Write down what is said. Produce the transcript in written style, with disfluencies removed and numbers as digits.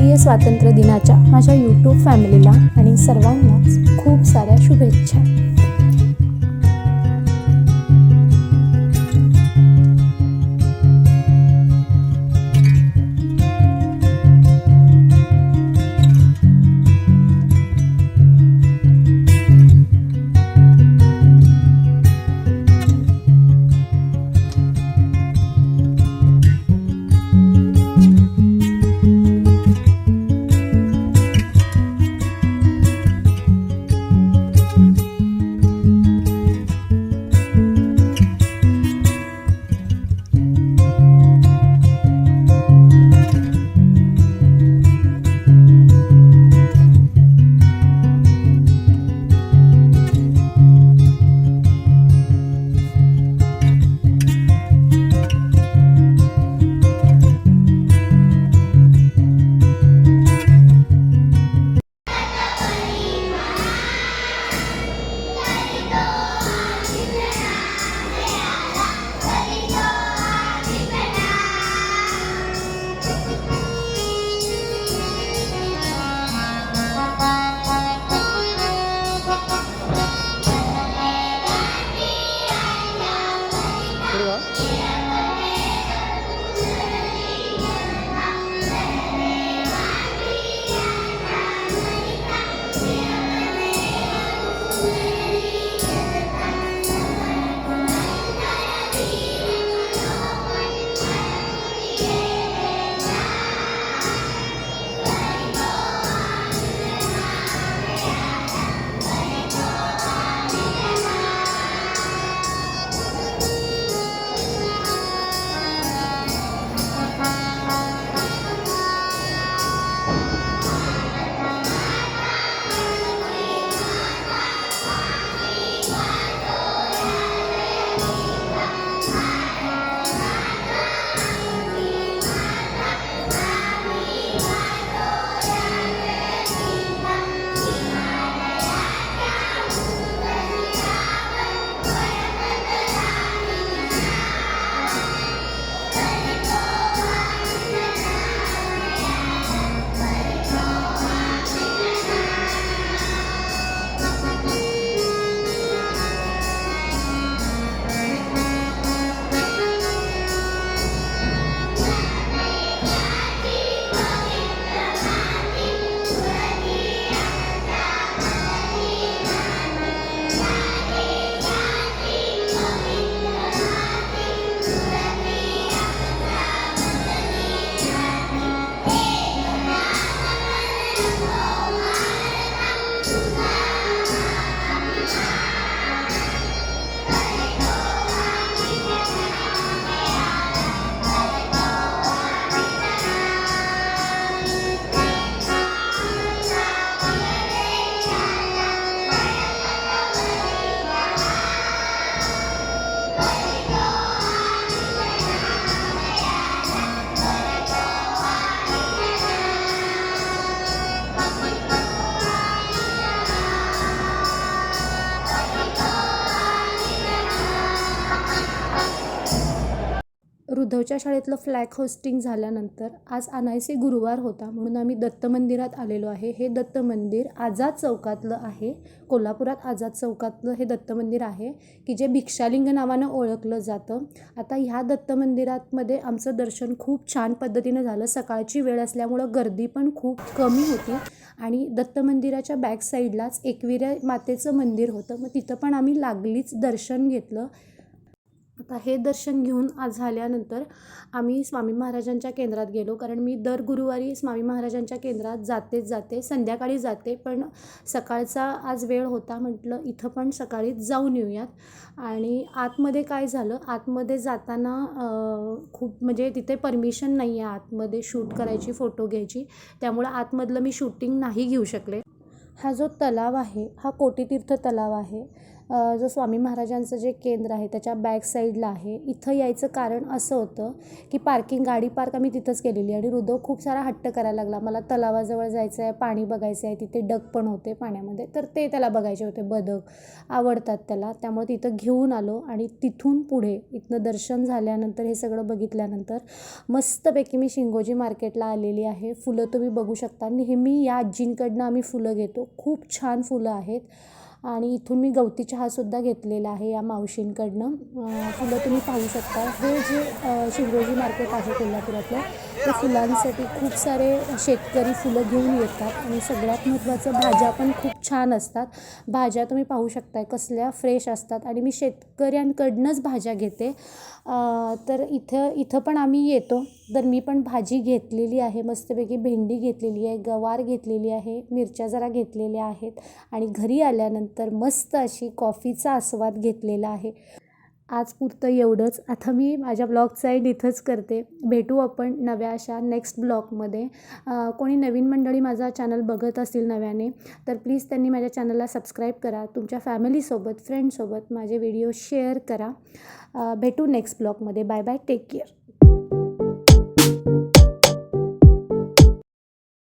भारतीय स्वातंत्र्य दिनाच्या माझ्या यूट्यूब फॅमिलीला आणि सर्वांनाच खूप साऱ्या शुभेच्छा। रुधवच्या शाळेतलं फ्लॅग होस्टिंग झाल्यानंतर आज अनायसे गुरुवार होता, म्हणून आम्ही दत्त मंदिरात आलेलो आहे। हे दत्त मंदिर आझाद चौकातलं आहे। कोल्हापुरात आझाद चौकातलं हे दत्त मंदिर आहे की जे भिक्षालिंग नावानं ओळखलं जातं। आता ह्या दत्त मंदिरामध्ये आमचं दर्शन खूप छान पद्धतीनं झालं। सकाळची वेळ असल्यामुळं गर्दी पण खूप कमी होती आणि दत्त मंदिराच्या बॅक साईडलाच एकविरा मातेचं मंदिर होतं, मग तिथं पण आम्ही लागलीच दर्शन घेतलं। आता हे दर्शन घेऊन आज झाल्यानंतर आम्ही स्वामी महाराजांच्या केंद्रात गेलो, कारण मी दर गुरुवारी स्वामी महाराजांच्या केंद्रात जाते संध्याकाळी जाते, पण सकाळचा आज वेळ होता, म्हटलं इथं पण सकाळीच जाऊन येऊयात। आणि आतमध्ये काय झालं, आतमध्ये जाताना खूप म्हणजे तिथे परमिशन नाही आहे आतमध्ये शूट करायची, फोटो घ्यायची, त्यामुळं आतमधलं मी शूटिंग नाही घेऊ शकले। हा जो तलाव आहे हा कोटीतीर्थ तलाव आहे। जो स्वामी महाराजांचं जे केंद्र आहे त्याच्या बॅक साईडला आहे. इथं यायचं कारण असं होतं की गाडी पार्क आम्ही तिथंच केलेली आणि रुद्र खूप सारा हट्ट करायला लागला, मला तलावाजवळ जायचं आहे, पाणी बघायचं आहे, तिथे डक पण होते पाण्यामध्ये, तर ते त्याला बघायचे होते, बदक आवडतात त्याला, त्यामुळे तिथं घेऊन आलो. आणि तिथून पुढे इथनं दर्शन झाल्यानंतर हे सगळं बघितल्यानंतर मस्तपैकी मी शिंगोजी मार्केटला आलेली आहे. फुलं तुम्ही बघू शकता, नेहमी या आजींकडनं आम्ही फुलं घेतो, खूप छान फुलं आहेत. आणि इथून मी गवती चहासुद्धा घेतलेला आहे या मावशींकडनं. फुलं तुम्ही पाहू शकता. हे जे शिंगोजी मार्केट आहे कोल्हापुरातलं, ते फुलांसाठी खूप सारे शेतकरी फुलं घेऊन येतात. आणि सगळ्यात महत्त्वाचं, भाज्या पण खूप छान असतात. भाज्या तुम्ही पाहू शकताय कसल्या फ्रेश असतात आणि मी शेतकऱ्यांकडनंच भाज्या घेते. तर इथं पण आम्ही येतो, तर मी पण भाजी घेतलेली आहे मस्तपैकी. भेंडी घेतलेली आहे, गवार घेतलेली आहे, मिरच्या जरा घेतलेल्या आहेत आणि घरी आल्यानंतर मस्त अशी कॉफीचा आस्वाद घेतलेला आहे. आज पुरतं एवढंच. आता मी माझ्या ब्लॉगचा एंड इथंच करते. भेटू आपण नव्या अशा नेक्स्ट ब्लॉगमध्ये. कोणी नवीन मंडळी माझा चॅनल बघत असतील नव्याने, तर प्लीज त्यांनी माझ्या चॅनलला सबस्क्राईब करा. तुमच्या फॅमिलीसोबत, फ्रेंडसोबत माझे व्हिडिओ शेअर करा. भेटू नेक्स्ट ब्लॉगमध्ये. Bye bye, take care.